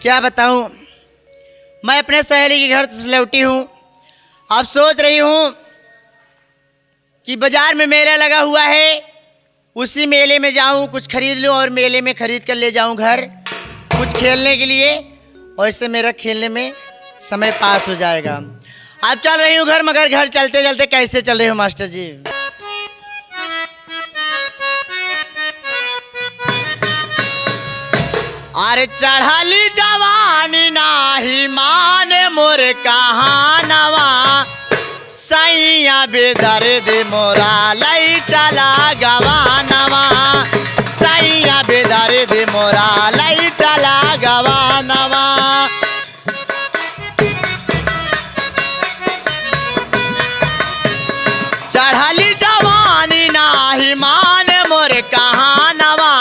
क्या बताऊं, मैं अपने सहेली के घर से लौटी हूँ। अब सोच रही हूँ कि बाजार में मेला लगा हुआ है, उसी मेले में जाऊं, कुछ खरीद लूं और मेले में खरीद कर ले जाऊं घर कुछ खेलने के लिए, और इससे मेरा खेलने में समय पास हो जाएगा। अब चल रही हूँ घर, मगर घर चलते चलते कैसे चल रही हूँ मास्टर जी? अरे चढ़ाली जवानी नाही माने मोर कहानवा, सैया बेदर्द मोरा लई चला गवानवा, सैया बेदर्द मोरा लई चला गवानवा। चढ़ाली जवानी नाही माने मोर कहानवा,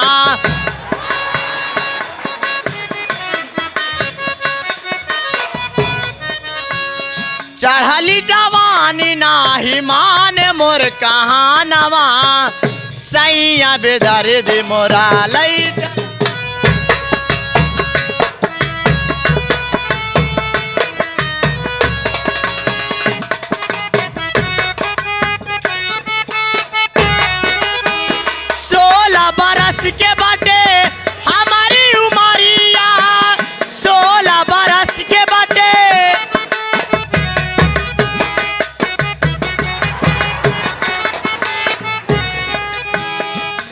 चढ़ाली जवानी नाही माने मोर कहानवा, सैया बेदर्द मोरा लई। बरस के बाटे हमारी उमरिया, 16 बरस के बाटे,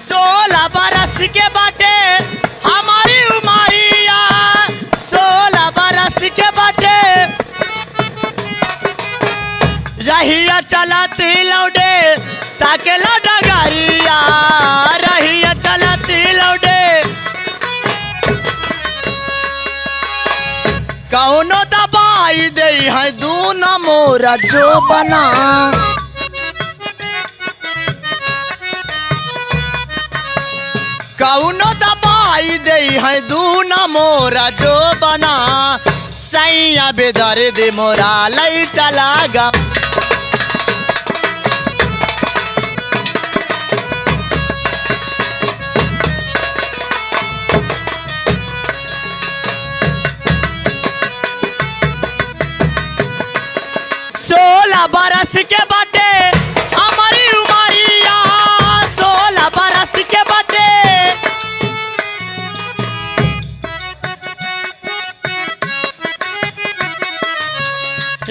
16 बरस के बाटे हमारी उमरिया, 16 बरस के बाटे। रहिया चलती लौटे ताके डगरिया, रहिया चलती लौटे कौनो दबाई दे है दूना मोरा जो बना, कौनो दबाई दे है दूना मोरा जो बना, सैया बेदर्द मोरा लई चला गा। बरस के बाटे हमारी उमरिया, 16 बरस के बाटे।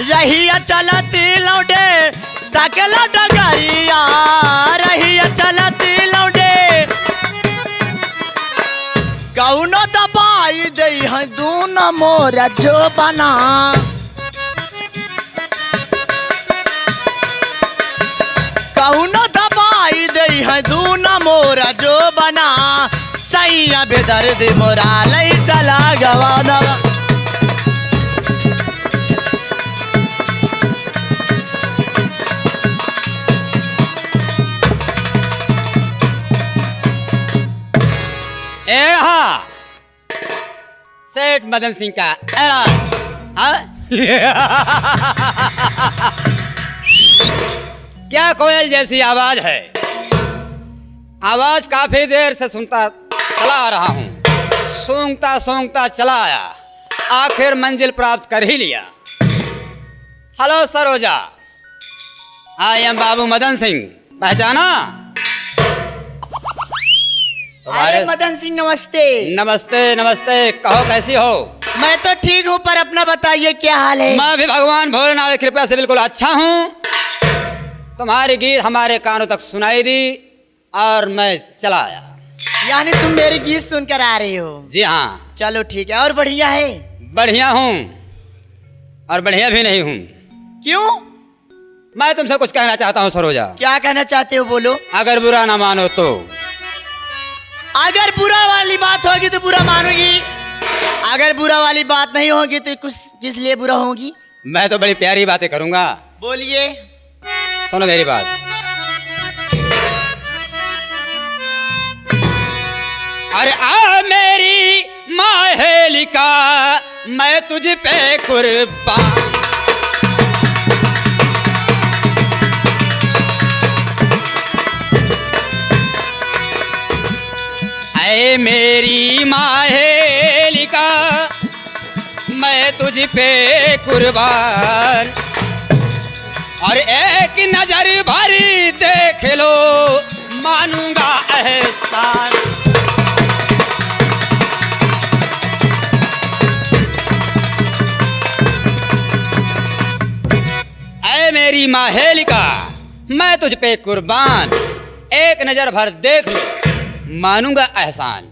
रहिया चलती लौटे ताकेला डगरिया, रहिया चलती लौटे कौनो दबाई दे है दूना मोरा जो बना, कौनो दबाई दे है दूना मोरा जो बना, सैया बेदर्द मोरा लई चला गवाना। सेठ मदन सिंह का क्या कोयल जैसी आवाज है? आवाज काफी देर से सुनता चला आ रहा हूँ, सूंघता सूंघता चला आया, आखिर मंजिल प्राप्त कर ही लिया। हेलो सरोजा, आई एम बाबू मदन सिंह, पहचाना? अरे मदन सिंह नमस्ते। नमस्ते नमस्ते, कहो कैसी हो? मैं तो ठीक हूँ, पर अपना बताइए क्या हाल है? मैं भी भगवान भोलेनाथ की कृपा से बिल्कुल अच्छा हूँ। तुम्हारी गीत हमारे कानों तक सुनाई दी और मैं चला आया। यानी तुम मेरी गीत सुनकर आ रही हो? जी हाँ। चलो ठीक है। और बढ़िया है? बढ़िया हूँ और बढ़िया भी नहीं हूँ। क्यों? मैं तुमसे कुछ कहना चाहता हूँ सरोजा। क्या कहना चाहते हो, बोलो। अगर बुरा ना मानो तो? अगर बुरा वाली बात होगी तो बुरा मानोगी, अगर बुरा वाली बात नहीं होगी तो किस लिए बुरा होगी? मैं तो बड़ी प्यारी बातें करूँगा। बोलिए। सुनो मेरी बात। अरे आ मेरी माहेलिका, मैं तुझ पे कुर्बान। ऐ मेरी माहेलिका, तुझ पे कुर्बान, और एक नजर भरी देख लो मानूंगा एहसान। ऐ मेरी माहेलिका, मैं तुझ पे कुर्बान, एक नजर भर देख लो मानूंगा एहसान।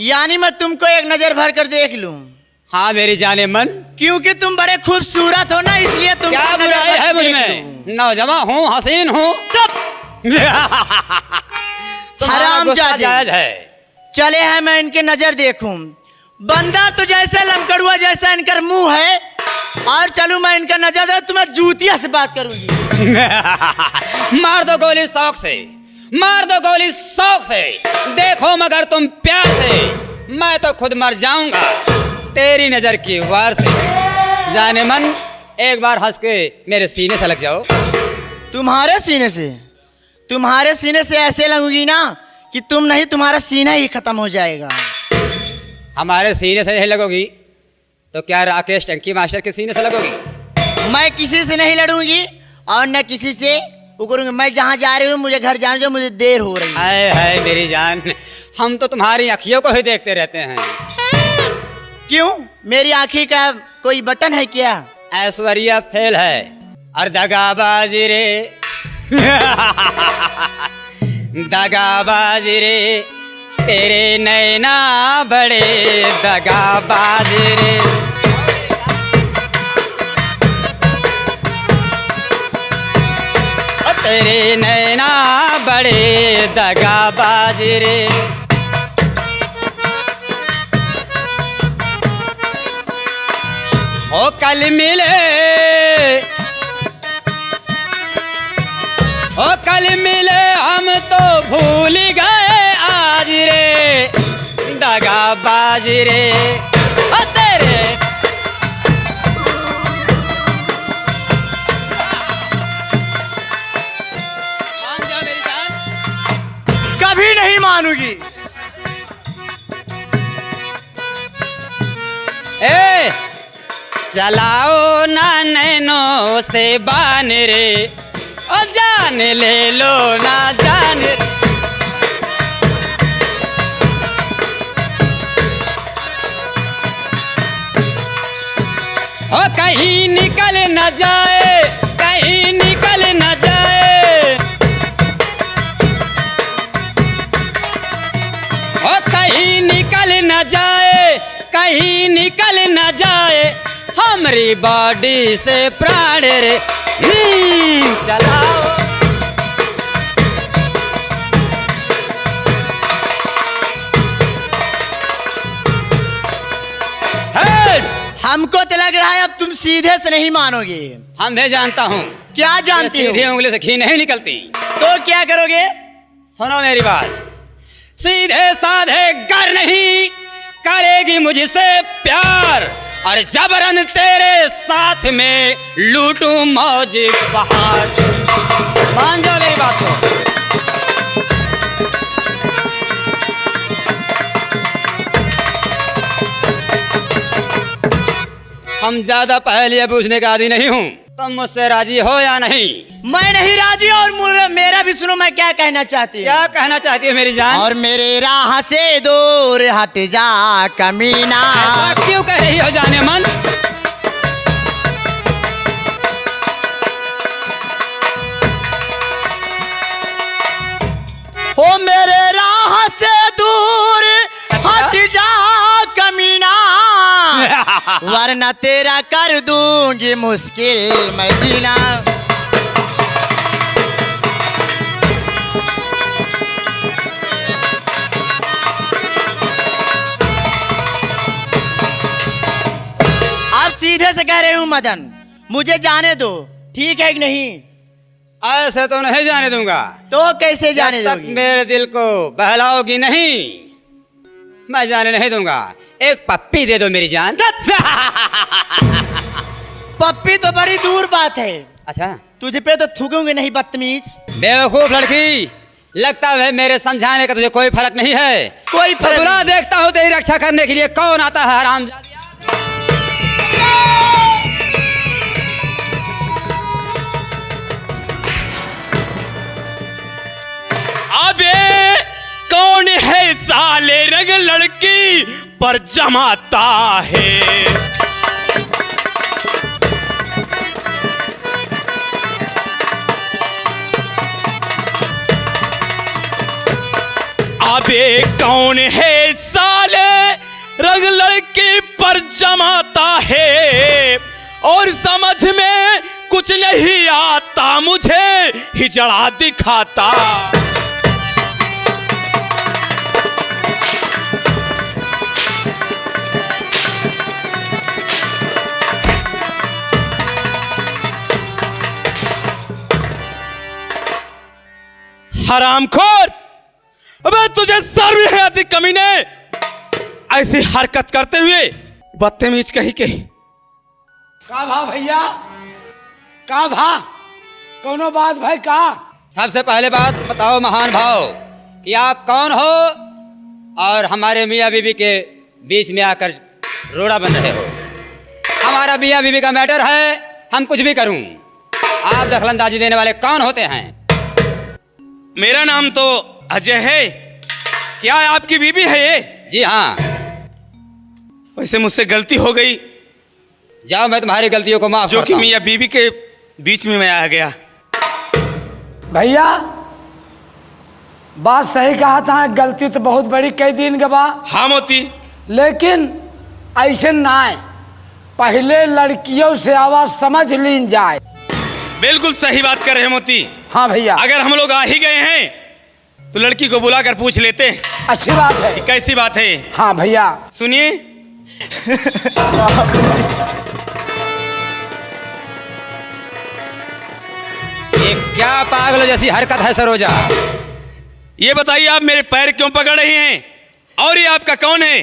यानी मैं तुमको एक नजर भर कर देख लूं? हाँ मेरी जाने मन। क्योंकि तुम बड़े खूबसूरत हो ना, इसलिए तुम क्या बुराई है मुझ में? नौजवान हूँ, हसीन हूँ। हरामजादे। जायज है। चले हैं मैं इनके नजर देखूं। बंदा तो जैसे लमकड़ुआ जैसा इनका मुंह है, और चलूं मैं इनका नजर दे, तुम्हें जूतिया से बात करूंगी। मार दो गोली शौक से, मार दो गोली शौक से, देखो मगर तुम प्यार से, मैं तो खुद मर जाऊंगा तेरी नजर की वार से। जाने मन, एक बार हंस के मेरे सीने से लग जाओ। तुम्हारे सीने से? तुम्हारे सीने से ऐसे लगूंगी ना कि तुम नहीं, तुम्हारा सीना ही खत्म हो जाएगा। हमारे सीने से नहीं लगोगी तो क्या राकेश टंकी मास्टर के सीने से लगोगी? मैं किसी से नहीं लड़ूंगी और न किसी से उकरूंगी। मैं जहाँ जा रही हूँ मुझे घर जाने दो, मुझे देर हो रही है। हाय हाय मेरी जान, हम तो तुम्हारी आँखियों को ही देखते रहते हैं। क्यों, मेरी आँखी का कोई बटन है क्या? ऐश्वर्या फेल है और दगाबाजी रे। दगाबाजी रे, तेरे नैना बड़े दगाबाजी रे। तेरे नैना बड़े दगाबाजी रे। ओ कल मिले, ओ कल मिले हम तो भूल गए आज रे, दगाबाज रे। ओ तेरे मान जा मेरी जान। कभी नहीं मानूंगी। ए चलाओ ना नैनों से बान रे, ओ जान ले लो ना जान। ओ कहीं निकल न जाए, कहीं निकल न जाए, ओ कहीं निकल न जाए, कहीं निकल न जाए हमारी बॉडी से प्राण रे। चलाओ हमको तो लग रहा है अब तुम सीधे से नहीं मानोगे। हम भी जानता हूँ। क्या जानती हो? सीधी उंगली से घी नहीं निकलती। तो क्या करोगे? सुनो मेरी बात, सीधे साधे कर नहीं करेगी मुझसे प्यार, और जबरन तेरे साथ में लूटूं मौज बहार। मान जाओ मेरी बात को। हम ज्यादा पहले बूझने का आदी नहीं हूँ। तुम मुझसे राजी हो या नहीं? मैं नहीं राजी, और मेरा भी सुनो मैं क्या कहना चाहती हूँ। क्या कहना चाहती है मेरी जान? और मेरे राह से दूर हट जा कमीना। ऐसा क्यों कह रही हो जाने मन? हो मेरे राह से दूर हट जा कमीना, वरना तेरा कर दूंगी मुश्किल मैं जीना। अब सीधे से कह रही हूँ मदन, मुझे जाने दो, ठीक है कि नहीं? ऐसे तो नहीं जाने दूंगा। तो कैसे जाने जब तक दोगी? मेरे दिल को बहलाओगी नहीं, मैं जाने नहीं दूंगा। एक पप्पी दे दो मेरी जान। पप्पी तो बड़ी दूर बात है। अच्छा, तुझे पे तो थूकूंगी नहीं बदतमीज। बेवकूफ लड़की, लगता है मेरे समझाने का तुझे कोई फर्क नहीं है। कोई फर्क बुरा नहीं। देखता हूँ तेरी रक्षा करने के लिए कौन आता है हरामजादी। अबे कौन है साले रंग लड़की पर जमाता है। अबे कौन है साले रंग लड़की पर जमाता है, और समझ में कुछ नहीं आता मुझे हिजड़ा दिखाता। हरामखोर, अबे तुझे शर्म नहीं आती कमीने, ऐसी हरकत करते हुए बदतमीज कहीं के। का भा भैया, का भा कोनो बात भाई का। सबसे पहले बात बताओ महान भाव कि आप कौन हो और हमारे मियाँ बीबी के बीच में आकर रोड़ा बन रहे हो। हमारा मियाँ बीबी का मैटर है, हम कुछ भी करूं। आप दखलंदाजी देने वाले कौन होते हैं? मेरा नाम तो अजय है। क्या आपकी बीबी है ये? जी हाँ। वैसे मुझसे गलती हो गई, जाओ मैं तुम्हारी गलतियों को माफ जो कि करता हूं। मियाँ बीबी के बीच में मैं आ गया। भैया बात सही कहा था, गलती तो बहुत बड़ी कई दिन के बाद, हाँ मोती, लेकिन ऐसे ना है। पहले लड़कियों से आवाज समझ लीन जाए। बिल्कुल सही बात कर रहे हैं मोती। हाँ भैया, अगर हम लोग आ ही गए हैं तो लड़की को बुलाकर पूछ लेते हैं अच्छी बात है। कि कैसी बात है। हाँ भैया, सुनिए। ये क्या पागल जैसी हरकत है सरोजा? ये बताइए आप मेरे पैर क्यों पकड़ रही हैं, और ये आपका कौन है?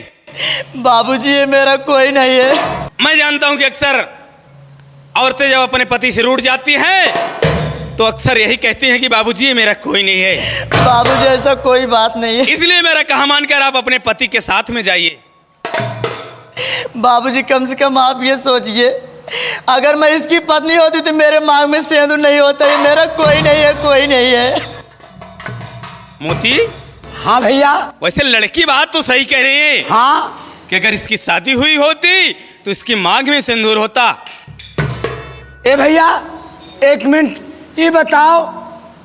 बाबूजी ये मेरा कोई नहीं है। मैं जानता हूं कि अक्सर औरतें जब अपने पति से रूठ जाती हैं तो अक्सर यही कहती हैं कि बाबूजी ये मेरा कोई नहीं है। बाबूजी ऐसा कोई बात नहीं है। इसलिए मेरा कहा मानकर आप अपने पति के साथ में जाइए। बाबूजी कम से कम आप ये सोचिए, अगर मैं इसकी पत्नी होती तो मेरे मांग में सिंदूर नहीं होता। ये मेरा कोई नहीं है, कोई नहीं है। मोती, हाँ भैया, वैसे लड़की बात तो सही कह रही है हाँ कि अगर इसकी शादी हुई होती तो इसकी मांग में सिंदूर होता। ए भैया एक मिनट, ये बताओ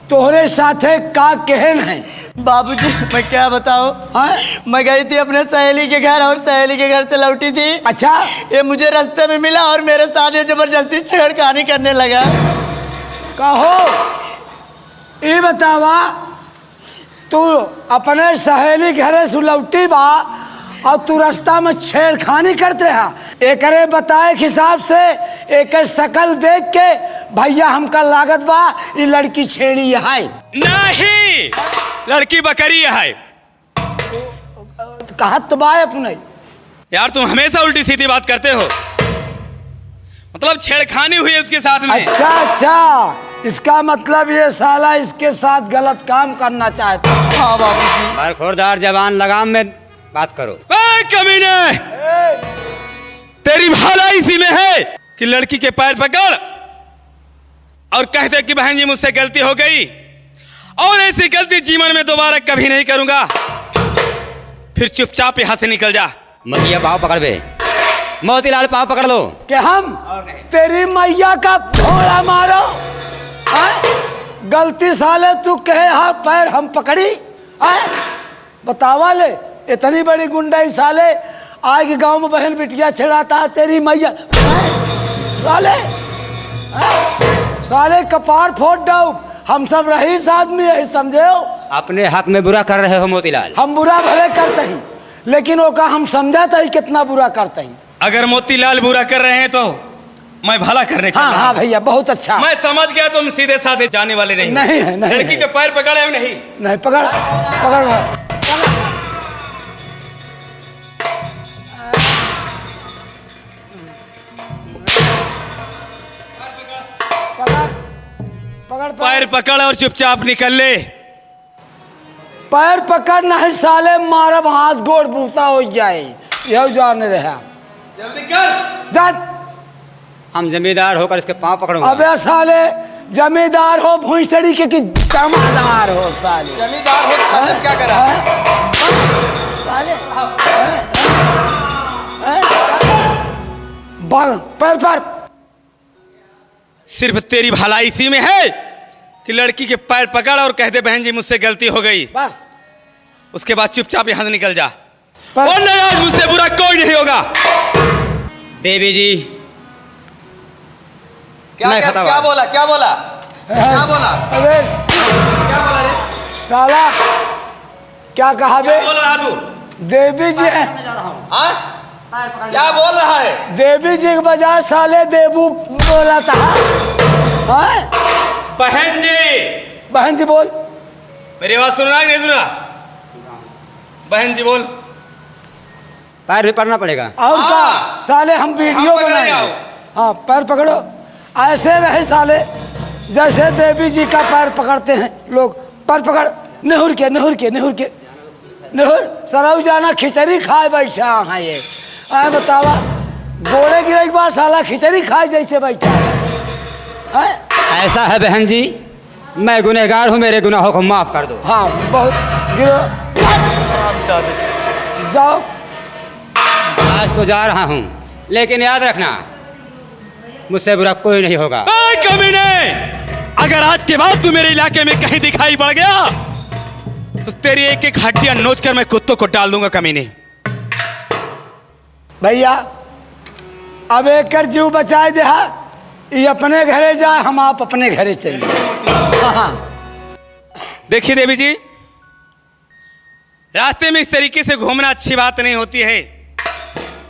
तोहरे साथे का कहन है? बाबूजी मैं क्या बताऊं, हाँ? मैं गई थी अपने सहेली के घर और सहेली के घर से लौटी थी। अच्छा, ये मुझे रास्ते में मिला और मेरे साथ ये जबरदस्ती छेड़खानी करने लगा। कहो ये बतावा, तू अपने सहेली घरे से लौटी बा और तू रास्ता में छेड़खानी करते है। एकरे बताए हिसाब से एक शकल देख के भैया हमका लागत बा ये लड़की छेड़ी है। नहीं, लड़की बकरी है। कहा तो बा अपने। यार तुम हमेशा उल्टी सीधी बात करते हो। मतलब छेड़खानी हुई है उसके साथ में। अच्छा अच्छा, इसका मतलब ये साला इसके साथ गलत काम करना चाहता। हाँ बाबूजी। पर खोरदार जवान लगाम में बात करो। ए, कमीने, तेरी भलाई इसी में है कि लड़की के पैर पकड़ और कहते कि बहन जी मुझसे गलती हो गई और ऐसी गलती जीवन में दोबारा कभी नहीं करूंगा, फिर चुपचाप यहां से निकल जा। मतिया पाव पकड़ बे, मोतीलाल पाव पकड़ लो। कि हम तेरी मैया का थोड़ा मारो। गलती साले तू कहे हाँ पैर हम पकड़ी। बतावा ले, इतनी बड़ी गुंडाई साले आज गांव में बहन बिटिया छेड़ाता है तेरी मैया। साले साले कपार फोड़ दो। हम सब रईस आदमी है, समझे हो। अपने हक में बुरा कर रहे हो मोतीलाल। हम बुरा भले करते हैं, लेकिन वो का हम समझाते ही कितना बुरा करते हैं। अगर मोतीलाल बुरा कर रहे हैं तो मैं भला करने चल हाँ रहा हाँ हूं। भैया बहुत अच्छा। मैं समझ गया तुम सीधे साधे जाने वाले नहीं। नहीं है, नहीं लड़की है। के पैर पकड़े हो नहीं। नहीं पकड़ पकड़ पकड़ पैर पकड़ और चुपचाप निकल ले। पैर पकड़ नहीं साले, मारब हाथ गोड़ भूसा हो जाए। यह जाने रहा जल्दी कर। जा। हम जमींदार होकर इसके पांव पकड़ूंगा। अबे साले जमींदार हो भूसड़ी के कि जमादार हो साले। जमींदार हो तो अंदर क्या करा? साले पैर पर सिर्फ तेरी भलाई इसी में है कि लड़की के पैर पकड़ और कह दे बहन जी मुझसे गलती हो गई, बस। उसके बाद चुपचाप यहाँ से निकल जा। पर- और नहीं, आज मुझसे बुरा कोई नहीं होगा। देवी जी क्या मैं क्या, खता क्या बात। बोला क्या बोला क्या बोला अबे क्या बोला रे? साला क्या कहा बे? बोल रहा तू? देवी जी हाँ? क्या बोल रहा है? देवी जी के बजाय साले देवू बोला था। हाँ? बहन जी, बहन जी बोल। मेरी आवाज सुन रहा है कि नहीं सुन रहा? बहन जी बोल। पैर भी पड़ना पड़ेगा। और हाँ। क्या साले हम वीडियो पकड़ बनाएंगे। जाओ। हाँ पैर पकड़ो, ऐसे रहे साले जैसे देवी जी का पैर पकड़ते हैं लोग। पैर पकड़, निहुर के निहुर के निहुर के निहुर। सरऊ जाना खिचड़ी खाए बैठा हाँ ये आए बतावा, गोड़े गिरे के बाद साला खिचड़ी खाए जैसे बैठा है। ऐसा है बहन जी, मैं गुनहगार हूँ, मेरे गुनाहों को माफ कर दो। हाँ बहुत गिरो, जाओ। आज तो जा रहा हूँ, लेकिन याद रखना मुझसे बुरा कोई नहीं होगा। ए कमीने, अगर आज के बाद तू मेरे इलाके में कहीं दिखाई पड़ गया तो तेरी एक एक हड्डियां नोच कर मैं कुत्तों को डाल दूंगा कमीने। भैया अब एक कर जीव बचाए दे, ये अपने घरे जाए, हम आप अपने घरे चलिए। हाँ देखिए देवी जी, रास्ते में इस तरीके से घूमना अच्छी बात नहीं होती है,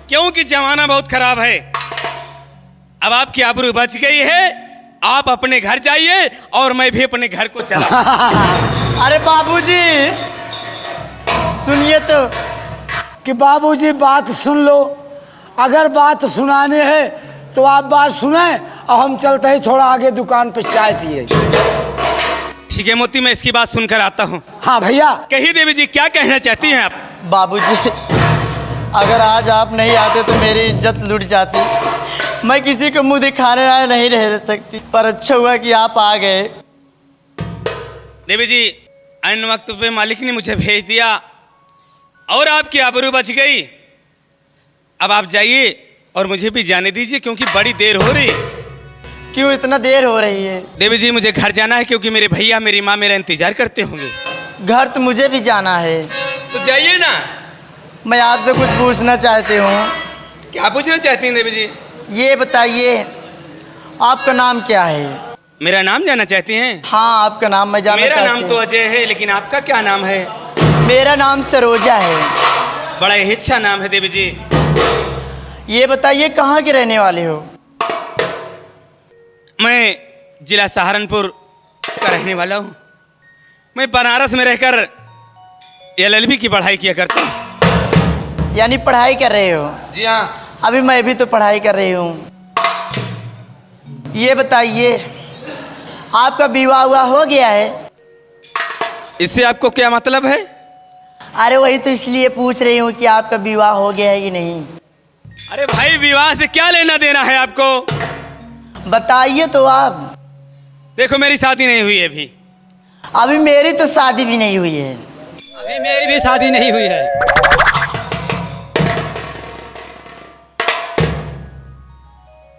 क्योंकि जमाना बहुत खराब है। अब आपकी आबरू बच गई है, आप अपने घर जाइए और मैं भी अपने घर को चला। अरे बाबूजी सुनिए तो। कि बाबूजी बात सुन लो, अगर बात सुनाने है तो आप बात सुने और हम चलते ही थोड़ा आगे दुकान पे चाय पिए। ठीक है मोती, मैं इसकी बात सुनकर आता हूँ। हाँ भैया। कहिए देवी जी, क्या कहना चाहती हैं आप? बाबूजी अगर आज आप नहीं आते तो मेरी इज्जत लुट जाती, मैं किसी को मुंह दिखाने वाला नहीं रह सकती, पर अच्छा हुआ कि आप आ गए। देवी जी, अन्य वक्त पे मालिक ने मुझे भेज दिया और आपकी आबरू बच गई। अब आप जाइए और मुझे भी जाने दीजिए, क्योंकि बड़ी देर हो रही। क्यों इतना देर हो रही है? देवी जी मुझे घर जाना है, क्योंकि मेरे भैया मेरी माँ मेरा इंतजार करते होंगे। घर तो मुझे भी जाना है। तो जाइए ना। मैं आपसे कुछ पूछना चाहती हूँ। क्या पूछना चाहती हैं देवी जी? ये बताइए आपका नाम क्या है? मेरा नाम जानना चाहती हैं? हाँ आपका नाम मैं जानना मेरा चाहती नाम हूँ। तो अजय है, लेकिन आपका क्या नाम है? मेरा नाम सरोजा है। बड़ा ही अच्छा नाम है देवी जी। ये बताइए कहाँ के रहने वाले हो? मैं जिला सहारनपुर का रहने वाला हूँ। मैं बनारस में रहकर LLB की पढ़ाई किया करता हूँ। यानी पढ़ाई कर रहे हो? जी हाँ। अभी मैं भी तो पढ़ाई कर रही हूँ। ये बताइए आपका विवाह हुआ हो गया है? इससे आपको क्या मतलब है? अरे वही तो इसलिए पूछ रही हूँ कि आपका विवाह हो गया है कि नहीं। अरे भाई, विवाह से क्या लेना देना है आपको? बताइए तो आप। देखो मेरी शादी नहीं हुई है अभी। अभी मेरी तो शादी भी नहीं हुई है। अभी मेरी भी शादी नहीं हुई है।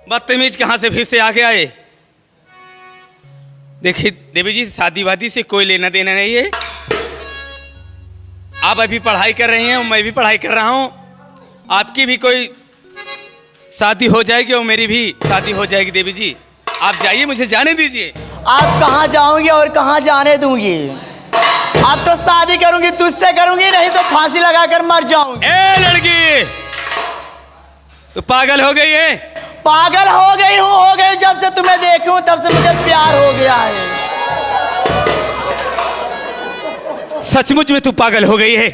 बदतमीज कहाँ से फिर से आगे आए? देखिए देवी जी, शादी वादी से कोई लेना देना नहीं है। आप अभी पढ़ाई कर रही हैं और मैं भी पढ़ाई कर रहा हूँ। आपकी भी कोई शादी हो जाएगी और मेरी भी शादी हो जाएगी। देवी जी आप जाइए, मुझे जाने दीजिए। आप कहाँ जाओगे और कहाँ जाने दूंगी? आप तो शादी करूंगी तुझसे करूंगी, नहीं तो फांसी लगाकर मर जाऊंगी। ए लड़की, तू पागल हो गई है? पागल हो गई हूँ, हो गई। जब से तुम्हें देखी हूँ तब से मुझे प्यार हो गया है। सचमुच में तू पागल हो गई है?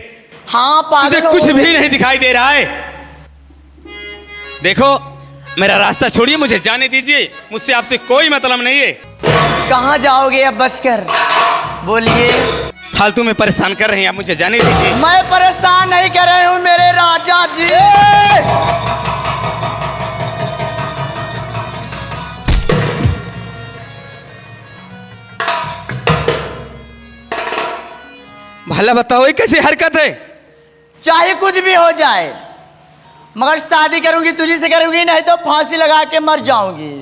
हाँ तुझे पागल कुछ हो भी गई। नहीं दिखाई दे रहा है। देखो मेरा रास्ता छोड़िए, मुझे जाने दीजिए। मुझसे आपसे कोई मतलब नहीं है। कहाँ जाओगे अब बचकर? बोलिए। फालतू में परेशान कर रहे हैं आप, मुझे जाने दीजिए। मैं परेशान नहीं कर रही हूँ मेरे राजा जी। भला बताओ ये कैसी हरकत है? चाहे कुछ भी हो जाए, मगर शादी करूंगी तुझी से करूंगी, नहीं तो फांसी लगा के मर जाऊंगी।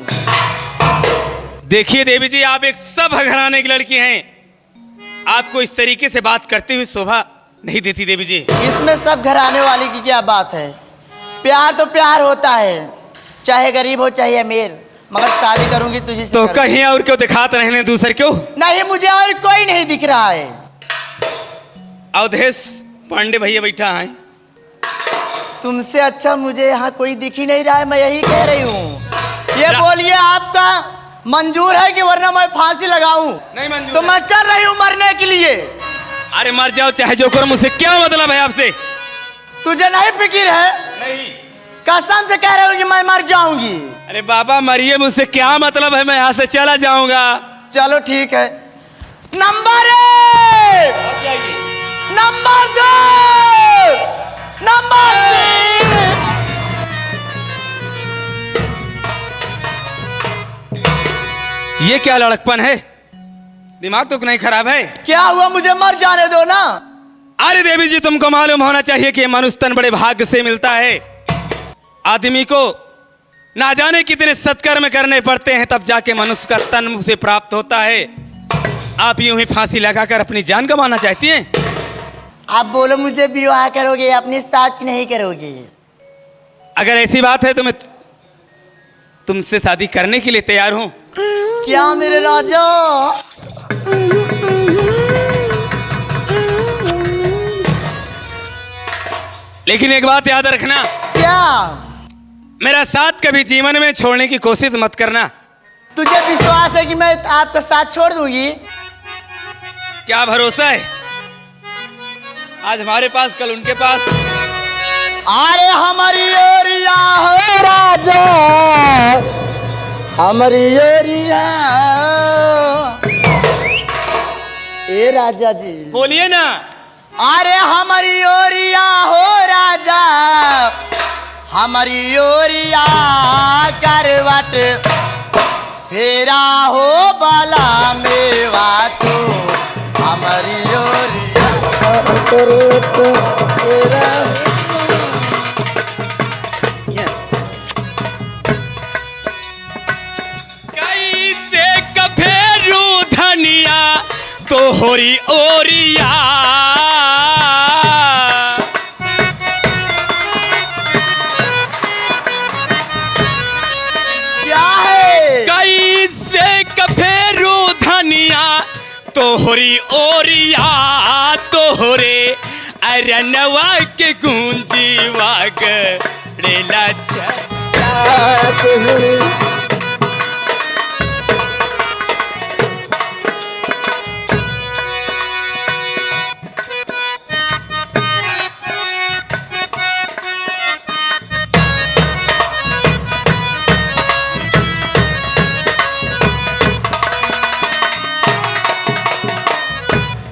देखिए देवी जी, आप एक सब घराने की लड़की हैं, आपको इस तरीके से बात करते हुए शोभा नहीं देती देवी जी। इसमें सब घर आने वाली की क्या बात है? प्यार तो प्यार होता है, चाहे गरीब हो चाहे अमीर, मगर शादी करूंगी तुझी से तो करूंगी। कहीं और क्यों दिखाते रहने दूसरे क्यों? नहीं, मुझे और कोई नहीं दिख रहा है। अवधेश पांडे भैया बैठा है। तुमसे अच्छा मुझे यहाँ कोई दिख ही नहीं रहा है, मैं यही कह रही हूँ। ये बोलिए आपका मंजूर है कि वरना मैं फांसी लगाऊं? नहीं मंजूर तो है। मैं चल रही हूँ मरने के लिए। अरे मर जाओ चाहे जो करो, मुझसे क्या मतलब है आपसे? तुझे नहीं फिक्र है? नहीं। कसम से कह रही हूँ कि मैं मर जाऊंगी। अरे बाबा मरिए, मुझसे क्या मतलब है? मैं यहाँ से चला जाऊंगा। चलो ठीक है। Number 1, number 2, number 3। ये क्या लड़कपन है? दिमाग तो नहीं खराब है? क्या हुआ, मुझे मर जाने दो ना। अरे देवी जी, तुमको मालूम होना चाहिए कि मनुष्य तन बड़े भाग्य से मिलता है। आदमी को ना जाने कितने सत्कर्म करने पड़ते हैं, तब जाके मनुष्य का तन उसे प्राप्त होता है। आप यूं ही फांसी लगाकर अपनी जान गंवाना चाहती हैं? आप बोलो, मुझे विवाह करोगे या अपनी साथ नहीं करोगे? अगर ऐसी बात है तो मैं तुमसे शादी करने के लिए तैयार हूं। क्या मेरे राजा? लेकिन एक बात याद रखना, क्या? मेरा साथ कभी जीवन में छोड़ने की कोशिश मत करना। तुझे विश्वास है कि मैं आपका साथ छोड़ दूंगी? क्या भरोसा है? आज हमारे पास कल उनके पास। अरे हमारी ओरिया हो राजा, हमारी ओरिया। ए राजा जी, बोलिए ना। अरे हमारी ओरिया हो राजा, हमारी ओरिया करवट फेरा हो बाला मेवा तो हमारी ओरिया फेरा। कैसे कफेरू धनिया तो होरी ओरिया, क्या है? कैसे कफेरू धनिया तो होरी ओरिया, तोहरे अरनवा के गूंजीवा गड़ेला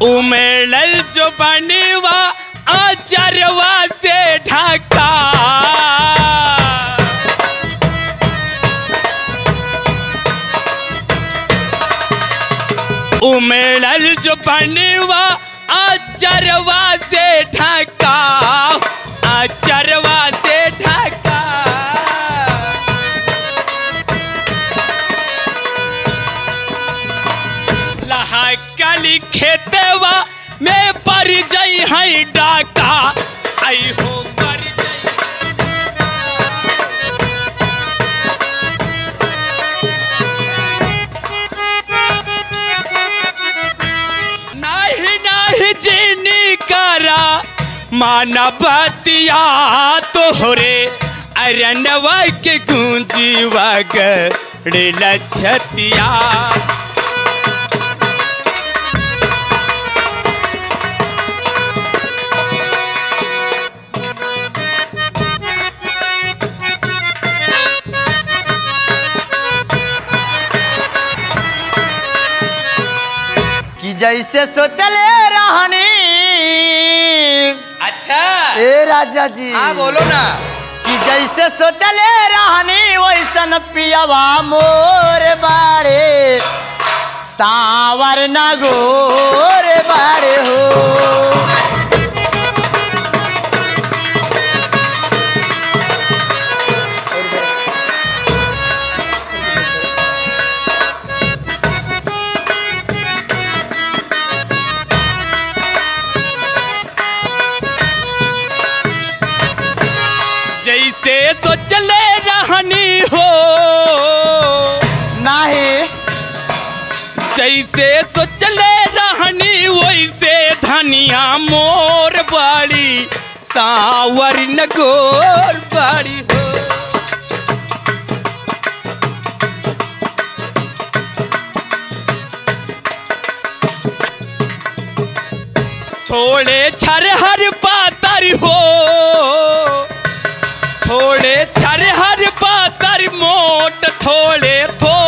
उमेड़ल जो बनेवा आचरवा से ढका, उमेड़ल जो बनेवा आचरवा से ढका, आचरवा से ढका। कली खेतवा में पर जई है डाका, आई हो पर जई। नहीं नहीं जीनी करा माना बतिया, तोहरे अरनवा के गूंजीवा गड़ेला छतिया। जैसे सोचले रहनी। अच्छा ए राजा जी, हाँ बोलो ना। कि जैसे सोचले रहनी वैसन पियावा मोर बारे, सावर न गोर बड़ हो। जैसे सोचले रहनी हो नाही जैसे सोचले रहनी वैसे धनिया मोर बाड़ी सावर न गोर बाड़ी हो। थोड़े छरहर पातर हो थोड़े छरहर पातर मोट थोड़े थोड़े